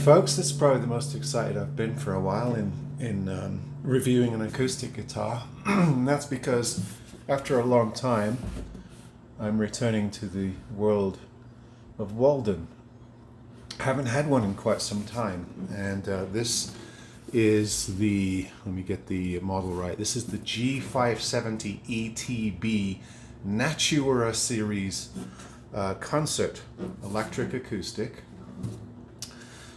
folks, this is probably the most excited I've been for a while in reviewing an acoustic guitar. And that's because after a long time I'm returning to the world of Walden. I haven't had one in quite some time, and this is the, let me get the model right, this is the G570ETB Natura series concert electric acoustic.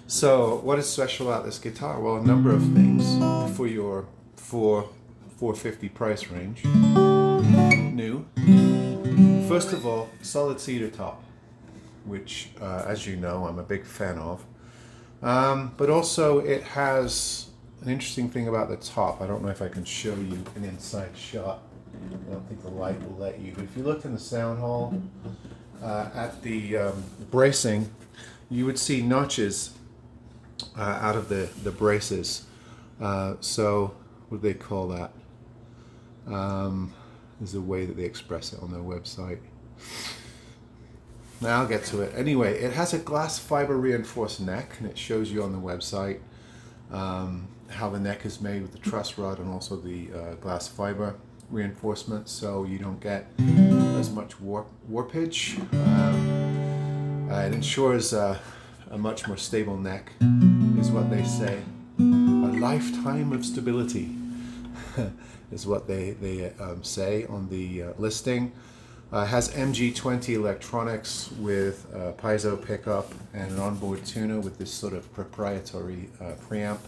So what is special about this guitar? Well, a number of things for your $450 price range. New. First of all, solid cedar top, which as you know I'm a big fan of. But also it has an interesting thing about the top. I don't know if I can show you an inside shot. I don't think the light will let you. But if you look in the sound hole at the bracing, you would see notches out of the braces. So what do they call that? There's a way that they express it on their website. Now I'll get to it. Anyway, it has a glass fiber reinforced neck, and it shows you on the website how the neck is made with the truss rod and also the glass fiber reinforcement, so you don't get as much warpage. It ensures a much more stable neck, is what they say. A lifetime of stability is what they say on the listing. Has MG20 electronics with piezo pickup and an onboard tuner with this sort of proprietary preamp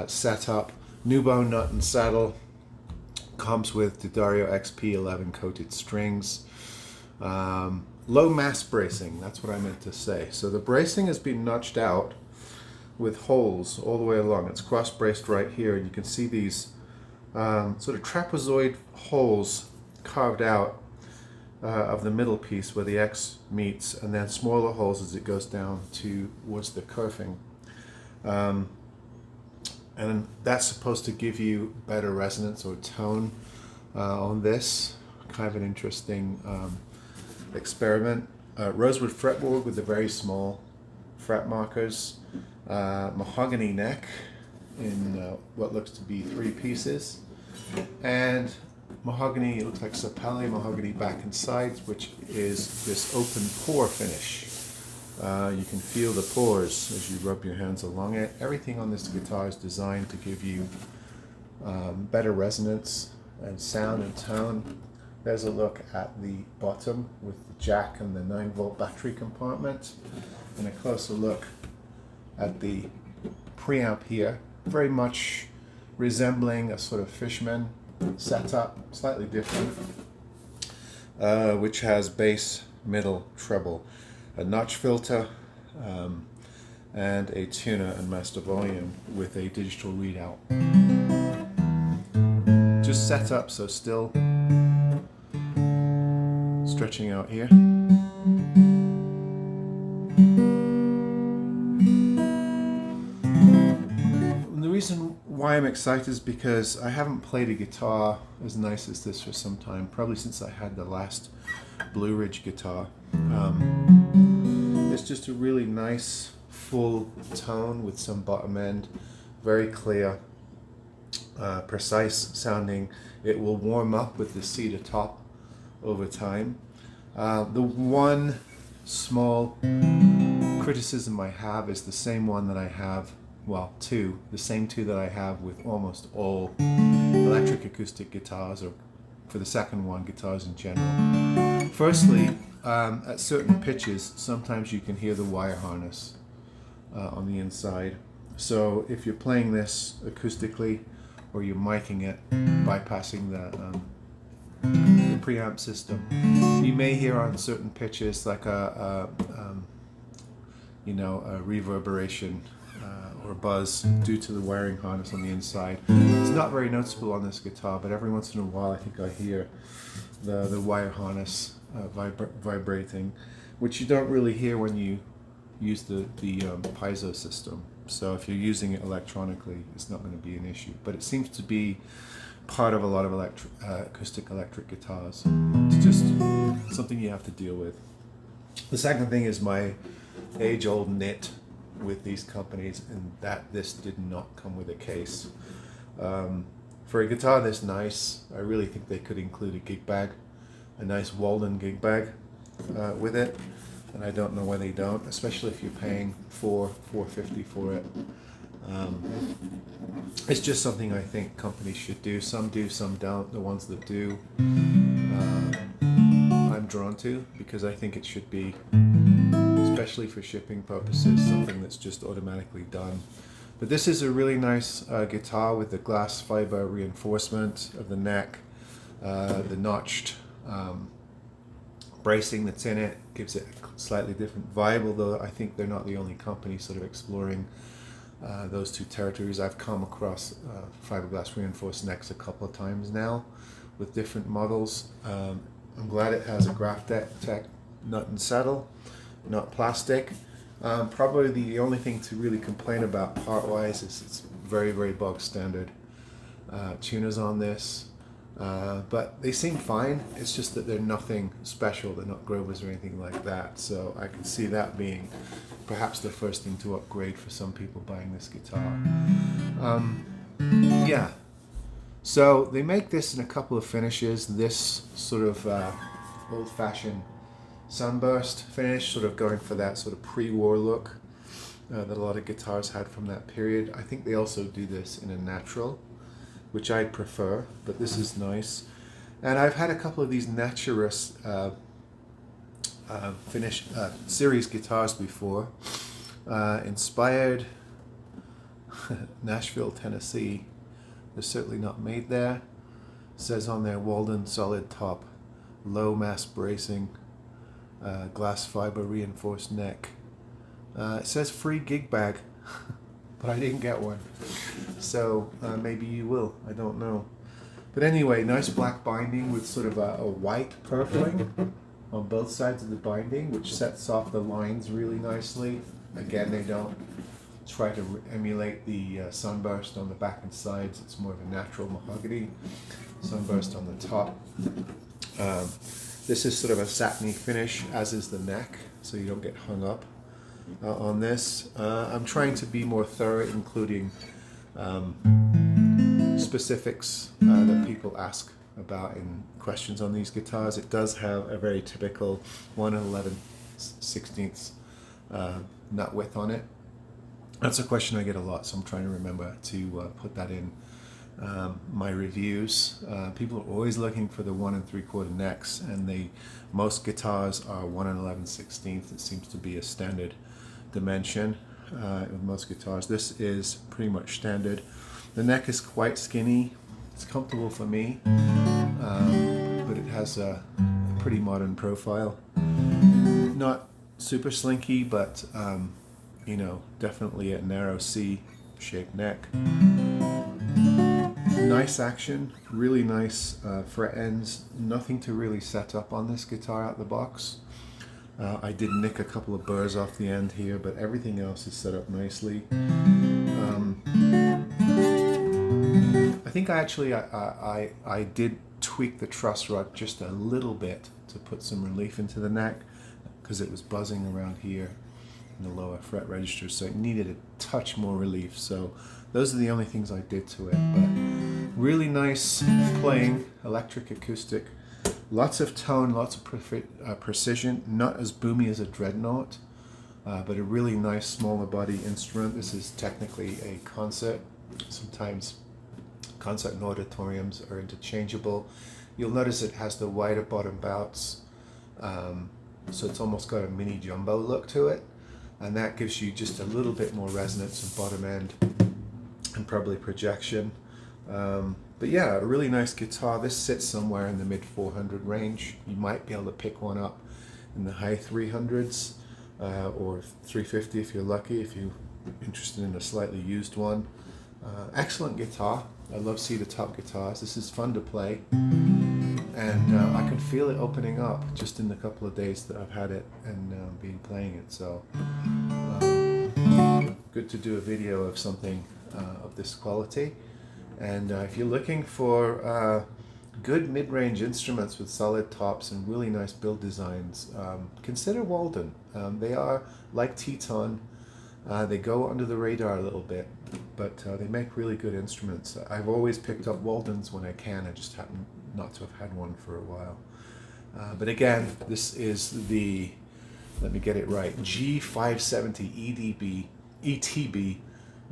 setup. New bone nut and saddle. Comes with D'Addario XP11 coated strings. Low mass bracing, that's what I meant to say. So the bracing has been notched out with holes all the way along. It's cross braced right here, and you can see these sort of trapezoid holes carved out of the middle piece where the X meets, and then smaller holes as it goes down towards the kerfing. And that's supposed to give you better resonance or tone on this. Kind of an interesting experiment. Rosewood fretboard with the very small fret markers. Mahogany neck in what looks to be 3 pieces. And mahogany, it looks like sapele mahogany back and sides, which is this open pore finish. You can feel the pores as you rub your hands along it. Everything on this guitar is designed to give you better resonance and sound and tone. There's a look at the bottom with the jack and the 9-volt battery compartment, and a closer look at the preamp here, very much resembling a sort of Fishman setup, slightly different, which has bass, middle, treble, a notch filter, and a tuner and master volume with a digital readout. Just set up so still, stretching out here. And the reason why I'm excited is because I haven't played a guitar as nice as this for some time, probably since I had the last Blue Ridge guitar. It's just a really nice full tone with some bottom end, very clear, precise sounding. It will warm up with the cedar top over time. The one small criticism I have is the same one that I have, well, the same two that I have with almost all electric acoustic guitars, or for the second one, guitars in general. Firstly, at certain pitches, sometimes you can hear the wire harness on the inside. So if you're playing this acoustically, or you're micing it, bypassing the preamp system, you may hear on certain pitches like a reverberation or buzz due to the wiring harness on the inside. It's not very noticeable on this guitar, but every once in a while I think I hear the wire harness vibrating, which you don't really hear when you use the piezo system. So if you're using it electronically, it's not going to be an issue. But it seems to be part of a lot of acoustic electric guitars. It's just something you have to deal with. The second thing is my age-old knit with these companies, and that this did not come with a case. For a guitar this nice, I really think they could include a gig bag, a nice Walden gig bag with it, and I don't know why they don't, especially if you're paying $450 for it. It's just something I think companies should do. Some do, some don't. The ones that do, I'm drawn to, because I think it should be, especially for shipping purposes, something that's just automatically done. But this is a really nice guitar with the glass fiber reinforcement of the neck, the notched bracing that's in it gives it a slightly different vibe, although I think they're not the only company sort of exploring those two territories. I've come across fiberglass reinforced necks a couple of times now with different models. I'm glad it has a Graphtec nut and saddle, not plastic. Probably the only thing to really complain about part-wise is it's very, very bog standard tuners on this, but they seem fine. It's just that they're nothing special. They're not Grovers or anything like that, so I can see that being perhaps the first thing to upgrade for some people buying this guitar. Yeah, so they make this in a couple of finishes. This sort of old-fashioned sunburst finish, sort of going for that sort of pre-war look that a lot of guitars had from that period. I think they also do this in a natural, which I prefer, but this is nice. And I've had a couple of these Naturist finish series guitars before, inspired Nashville, Tennessee. They're certainly not made there. It says on there Walden solid top, low mass bracing, glass fiber reinforced neck. It says free gig bag, but I didn't get one. So maybe you will, I don't know. But anyway, nice black binding with sort of a white purfling on both sides of the binding, which sets off the lines really nicely. Again, they don't try to emulate the sunburst on the back and sides. It's more of a natural mahogany sunburst on the top. This is sort of a satiny finish, as is the neck, so you don't get hung up on this. I'm trying to be more thorough, including specifics that people ask about in questions on these guitars. It does have a very typical 1 11/16 nut width on it. That's a question I get a lot, so I'm trying to remember to put that in my reviews. People are always looking for the 1 3/4 necks, and most guitars are 1 11/16. It seems to be a standard dimension with most guitars. This is pretty much standard. The neck is quite skinny. It's comfortable for me, but it has a pretty modern profile. Not super slinky, but you know, definitely a narrow C-shaped neck. Nice action, really nice fret ends. Nothing to really set up on this guitar out the box. I did nick a couple of burrs off the end here, but everything else is set up nicely. I think I did tweak the truss rod just a little bit to put some relief into the neck, because it was buzzing around here in the lower fret register, so it needed a touch more relief. So those are the only things I did to it, but really nice playing, electric, acoustic, lots of tone, lots of precision, not as boomy as a Dreadnought, but a really nice smaller body instrument. This is technically a concert. Sometimes concert and auditoriums are interchangeable. You'll notice it has the wider bottom bouts, so it's almost got a mini jumbo look to it, and that gives you just a little bit more resonance and bottom end and probably projection. But yeah, a really nice guitar. This sits somewhere in the mid 400 range. You might be able to pick one up in the high 300s or 350 if you're lucky, if you're interested in a slightly used one. Excellent guitar. I love Cedar top guitars. This is fun to play, and I can feel it opening up just in the couple of days that I've had it and been playing it. So good to do a video of something of this quality. And if you're looking for good mid-range instruments with solid tops and really nice build designs, consider Walden. They are like Teton. They go under the radar a little bit, but they make really good instruments. I've always picked up Waldens when I can. I just happen not to have had one for a while. But again, this is the, let me get it right, G570ETB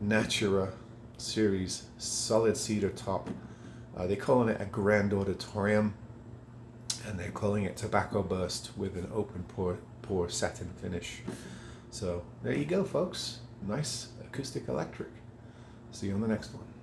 Natura series solid cedar top. They're calling it a Grand Auditorium, and they're calling it Tobacco Burst with an open pore satin finish. So there you go, folks. Nice acoustic electric. See you on the next one.